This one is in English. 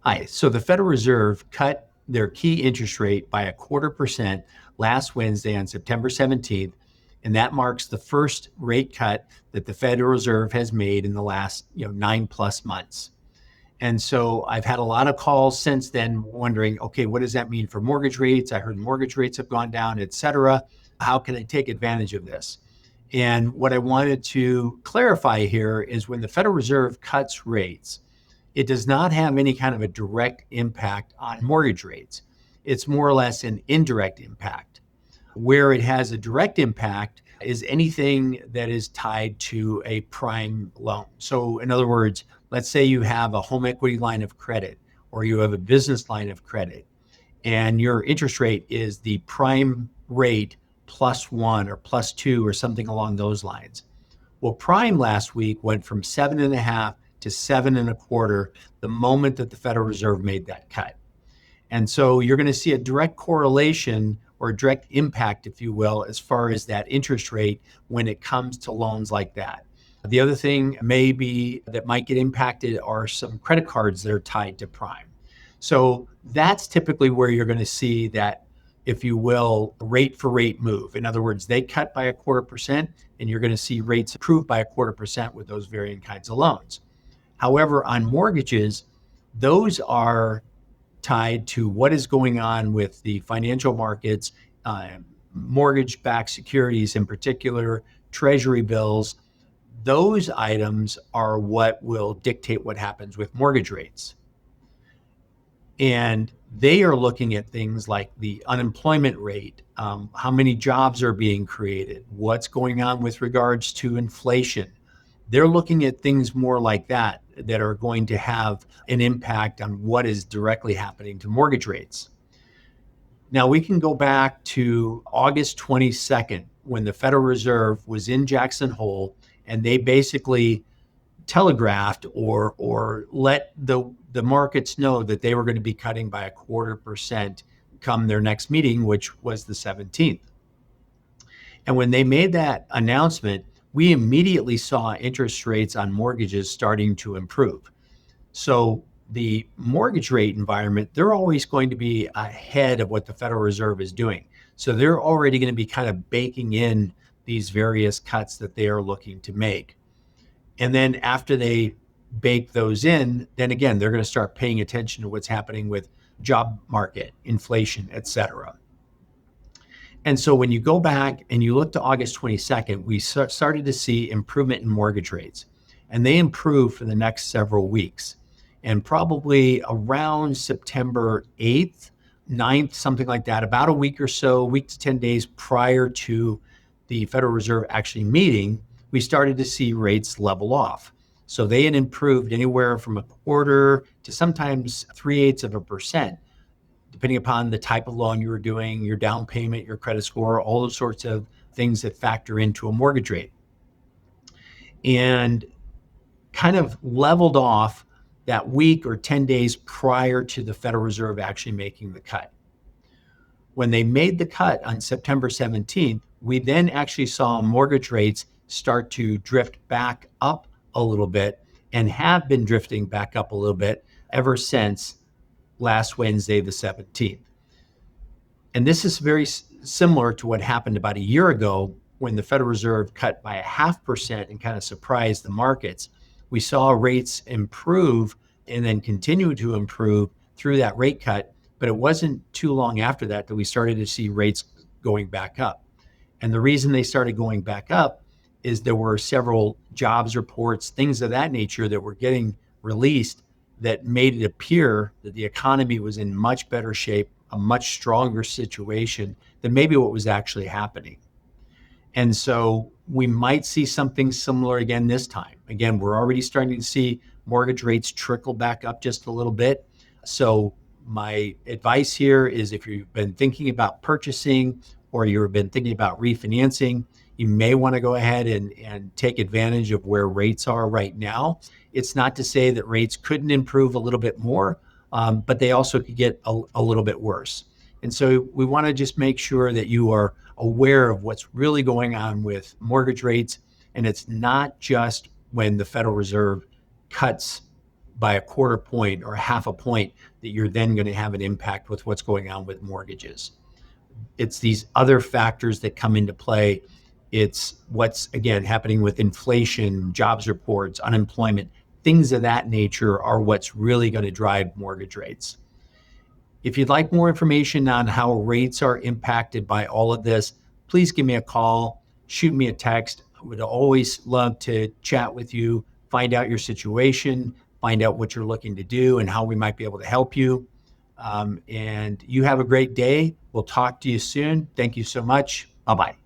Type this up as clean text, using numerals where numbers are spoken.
Hi. So the Federal Reserve cut their key interest rate by 1/4% last Wednesday on September 17th, and that marks the first rate cut that the Federal Reserve has made in the last 9+ months. And so I've had a lot of calls since then wondering, okay, what does that mean for mortgage rates? I heard mortgage rates have gone down, et cetera. How can I take advantage of this? And what I wanted to clarify here is when the Federal Reserve cuts rates, it does not have any kind of a direct impact on mortgage rates. It's more or less an indirect impact. Where it has a direct impact is anything that is tied to a prime loan. So, in other words, let's say you have a home equity line of credit or you have a business line of credit, and your interest rate is the prime rate +1 or +2 or something along those lines. Well, prime last week went from 7.5 to 7.25 the moment that the Federal Reserve made that cut. And so you're going to see a direct correlation or a direct impact, if you will, as far as that interest rate when it comes to loans like that. The other thing maybe that might get impacted are some credit cards that are tied to prime. So that's typically where you're going to see that, if you will, rate for rate move. In other words, they cut by 1/4%, and you're going to see rates improve by 1/4% with those varying kinds of loans. However, on mortgages, those are tied to what is going on with the financial markets, mortgage-backed securities in particular, treasury bills. Those items are what will dictate what happens with mortgage rates. And they are looking at things like the unemployment rate, how many jobs are being created, what's going on with regards to inflation. They're looking at things more like that are going to have an impact on what is directly happening to mortgage rates. Now, we can go back to August 22nd when the Federal Reserve was in Jackson Hole, and they basically telegraphed or let the markets know that they were going to be cutting by 1/4% come their next meeting, which was the 17th. And when they made that announcement, we immediately saw interest rates on mortgages starting to improve. So the mortgage rate environment, they're always going to be ahead of what the Federal Reserve is doing. So they're already going to be kind of baking in these various cuts that they are looking to make. And then after they bake those in, then again, they're going to start paying attention to what's happening with job market, inflation, et cetera. And so when you go back and you look to August 22nd, we started to see improvement in mortgage rates. And they improved for the next several weeks. And probably around September 8th, 9th, something like that, about a week or so, week to 10 days prior to the Federal Reserve actually meeting, we started to see rates level off. So they had improved anywhere from 1/4 to sometimes 3/8%, depending upon the type of loan you were doing, your down payment, your credit score, all those sorts of things that factor into a mortgage rate. And kind of leveled off that week or 10 days prior to the Federal Reserve actually making the cut. When they made the cut on September 17th, we then actually saw mortgage rates start to drift back up a little bit and have been drifting back up a little bit ever since last Wednesday, the 17th. And this is very similar to what happened about a year ago when the Federal Reserve cut by 0.5% and kind of surprised the markets. We saw rates improve and then continue to improve through that rate cut, but it wasn't too long after that we started to see rates going back up. And the reason they started going back up is there were several jobs reports, things of that nature that were getting released that made it appear that the economy was in much better shape, a much stronger situation than maybe what was actually happening. And so we might see something similar again this time. Again, we're already starting to see mortgage rates trickle back up just a little bit. So my advice here is if you've been thinking about purchasing or you've been thinking about refinancing, you may want to go ahead and take advantage of where rates are right now. It's not to say that rates couldn't improve a little bit more, but they also could get a little bit worse. And so we want to just make sure that you are aware of what's really going on with mortgage rates. And it's not just when the Federal Reserve cuts by a quarter point or half a point that you're then going to have an impact with what's going on with mortgages. It's these other factors that come into play. It's what's, again, happening with inflation, jobs reports, unemployment, things of that nature are what's really going to drive mortgage rates. If you'd like more information on how rates are impacted by all of this, please give me a call, shoot me a text. I would always love to chat with you, find out your situation, find out what you're looking to do and how we might be able to help you. And you have a great day. We'll talk to you soon. Thank you so much. Bye-bye.